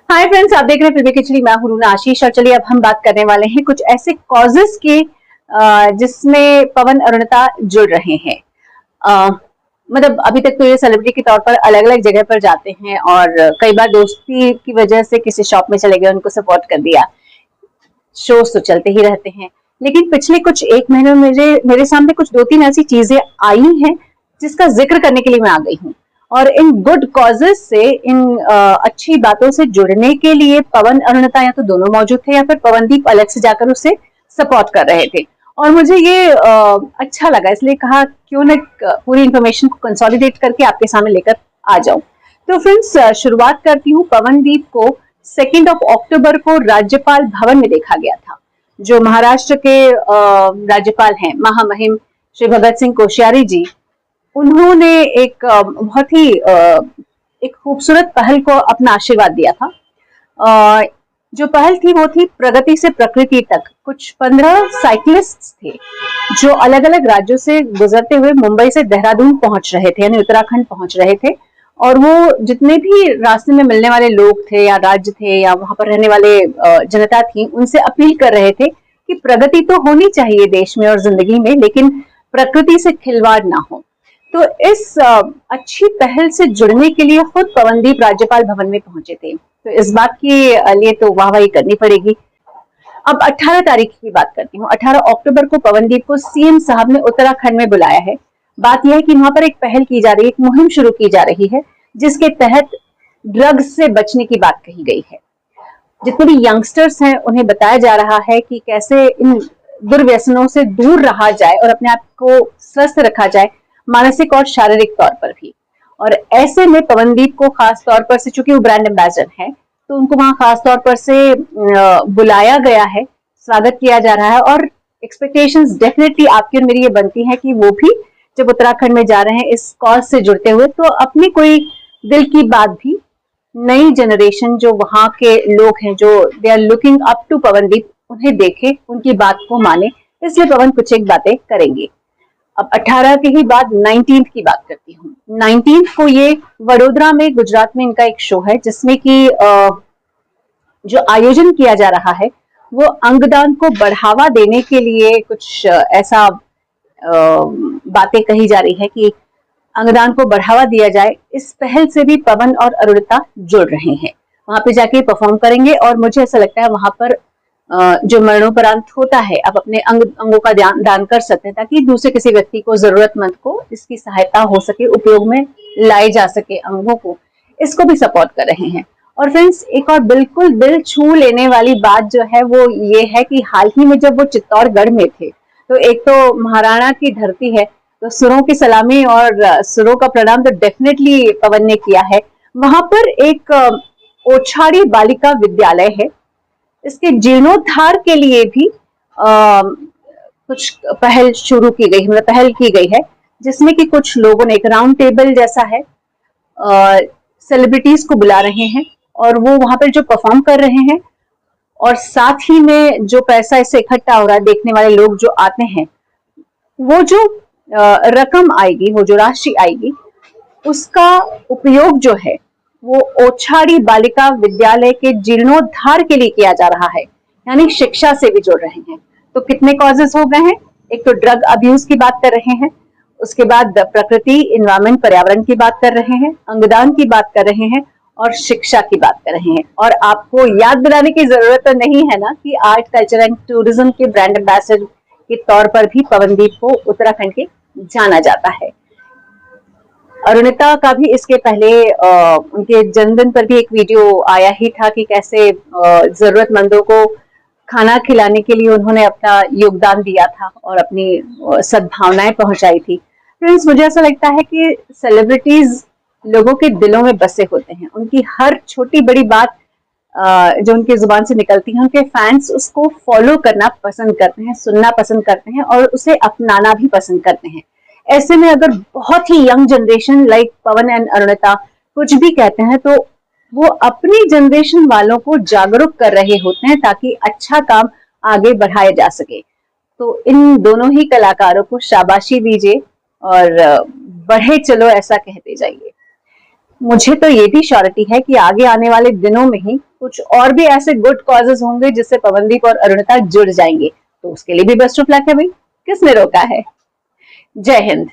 Hi friends, आप देख रहे हैं फिल्मी खिचड़ी। मैं हूं रूना आशीष और चलिए अब हम बात करने वाले हैं कुछ ऐसे कॉजेस की जिसमें पवन अरुणिता जुड़ रहे हैं। अ, मतलब अभी तक तो ये सेलिब्रिटी के तौर पर अलग अलग जगह पर जाते हैं और कई बार दोस्ती की वजह से किसी शॉप में चले गए, उनको सपोर्ट कर दिया। शोज तो चलते ही रहते हैं, लेकिन पिछले कुछ एक महीने में मेरे सामने कुछ दो तीन ऐसी चीजें आई हैं जिसका जिक्र करने के लिए मैं आ गई हूँ। और इन गुड कॉजेस से, इन अच्छी बातों से जुड़ने के लिए पवन अरुणिता या तो दोनों मौजूद थे या फिर पवनदीप अलग से जाकर उसे सपोर्ट कर रहे थे। और मुझे ये अच्छा लगा, इसलिए कहा क्यों न पूरी इंफॉर्मेशन को कंसोलिडेट करके आपके सामने लेकर आ जाऊं। तो फ्रेंड्स, शुरुआत करती हूँ। पवनदीप को 2 अक्टूबर को राज्यपाल भवन में देखा गया था। जो महाराष्ट्र के राज्यपाल हैं, महामहिम श्री भगत सिंह कोश्यारी जी, उन्होंने एक बहुत ही एक खूबसूरत पहल को अपना आशीर्वाद दिया था। जो पहल थी वो थी प्रगति से प्रकृति तक। कुछ 15 साइकिलिस्ट थे जो अलग अलग राज्यों से गुजरते हुए मुंबई से देहरादून पहुंच रहे थे, यानी उत्तराखंड पहुंच रहे थे। और वो जितने भी रास्ते में मिलने वाले लोग थे या राज्य थे या वहां पर रहने वाले जनता थी, उनसे अपील कर रहे थे कि प्रगति तो होनी चाहिए देश में और जिंदगी में, लेकिन प्रकृति से खिलवाड़ ना हो। तो इस अच्छी पहल से जुड़ने के लिए खुद पवनदीप राज्यपाल भवन में पहुंचे थे। तो इस बात के लिए तो वाहवाही करनी पड़ेगी। अब 18 तारीख की बात करती हूँ। 18 अक्टूबर को पवनदीप को सीएम साहब ने उत्तराखंड में बुलाया है। बात यह है कि वहां पर एक पहल की जा रही है, एक मुहिम शुरू की जा रही है, जिसके तहत ड्रग्स से बचने की बात कही गई है। जितने भी यंगस्टर्स हैं उन्हें बताया जा रहा है कि कैसे इन दुर्व्यसनों से दूर रहा जाए और अपने आप को स्वस्थ रखा जाए, मानसिक और शारीरिक तौर पर भी। और ऐसे में पवनदीप को खास तौर पर से, चूंकि वो ब्रांड एम्बेसडर है, तो उनको वहां खास तौर पर से बुलाया गया है, स्वागत किया जा रहा है। और एक्सपेक्टेशंस डेफिनेटली आपकी और मेरी ये बनती है कि वो भी जब उत्तराखंड में जा रहे हैं इस कॉज से जुड़ते हुए, तो अपनी कोई दिल की बात भी नई जनरेशन जो वहां के लोग हैं, जो they are looking up to Pawandeep, उन्हें देखे, उनकी बात को माने। इसलिए पवन कुछ एक बातें करेंगे। अब 18 के ही बाद 19 की बात करती हूँ। 19 को ये वडोदरा में, गुजरात में इनका एक शो है, जिसमें कि जो आयोजन किया जा रहा है वो अंगदान को बढ़ावा देने के लिए कुछ ऐसा बातें कही जा रही है कि अंगदान को बढ़ावा दिया जाए। इस पहल से भी पवन और अरुणिता जुड़ रहे हैं। वहां पे जाके परफॉर्म करेंगे और मुझे ऐसा लगता है वहां पर जो मरणोपरांत होता है, आप अपने अंगों का दान कर सकते हैं, ताकि दूसरे किसी व्यक्ति को, जरूरतमंद को इसकी सहायता हो सके, उपयोग में लाए जा सके अंगों को। इसको भी सपोर्ट कर रहे हैं। और फ्रेंड्स, एक और बिल्कुल दिल छू लेने वाली बात जो है वो ये है कि हाल ही में जब वो चित्तौड़गढ़ में थे, तो एक तो महाराणा की धरती है, तो सुरों की सलामी और सुरों का प्रणाम तो डेफिनेटली पवन ने किया है। वहां पर एक ओछाड़ी बालिका विद्यालय है, इसके जीर्णोद्धार के लिए भी कुछ पहल शुरू की गई, मतलब पहल की गई है, जिसमें कि कुछ लोगों ने, एक राउंड टेबल जैसा है, सेलिब्रिटीज को बुला रहे हैं और वो वहां पर जो परफॉर्म कर रहे हैं, और साथ ही में जो पैसा इससे इकट्ठा हो रहा है, देखने वाले लोग जो आते हैं, वो जो रकम आएगी, वो जो राशि आएगी, उसका उपयोग जो है वो ओछाड़ी बालिका विद्यालय के जीर्णोद्धार के लिए किया जा रहा है, यानी शिक्षा से भी जुड़ रहे हैं। तो कितने कॉजेस हो गए हैं। एक तो ड्रग अब्यूज की बात कर रहे हैं, उसके बाद प्रकृति, इन्वायरमेंट, पर्यावरण की बात कर रहे हैं, अंगदान की बात कर रहे हैं और शिक्षा की बात कर रहे हैं। और आपको याद दिलाने की जरूरत तो नहीं है ना कि आर्ट, कल्चर एंड टूरिज्म के ब्रांड एम्बेसडर के तौर पर भी पवनदीप को उत्तराखंड के जाना जाता है। अरुणिता का भी इसके पहले उनके जन्मदिन पर भी एक वीडियो आया ही था कि कैसे जरूरतमंदों को खाना खिलाने के लिए उन्होंने अपना योगदान दिया था और अपनी सद्भावनाएं पहुंचाई थी। फ्रेंड्स, मुझे ऐसा लगता है कि सेलिब्रिटीज लोगों के दिलों में बसे होते हैं। उनकी हर छोटी बड़ी बात जो उनकी जुबान से निकलती है, उनके फैंस उसको फॉलो करना पसंद करते हैं, सुनना पसंद करते हैं और उसे अपनाना भी पसंद करते हैं। ऐसे में अगर बहुत ही young generation like Pawan and Arunita कुछ भी कहते हैं, तो वो अपनी जनरेशन वालों को जागरूक कर रहे होते हैं ताकि अच्छा काम आगे बढ़ाया जा सके। तो इन दोनों ही कलाकारों को शाबाशी दीजिए और बढ़े चलो, ऐसा कहते जाइए। मुझे तो ये भी श्योरिटी है कि आगे आने वाले दिनों में ही कुछ और भी ऐसे गुड कॉजेज होंगे जिससे पवनदीप और अरुणिता जुड़ जाएंगे, तो उसके लिए भी बेस्ट ऑफ लक है भाई, किसने रोका है। जय हिंद।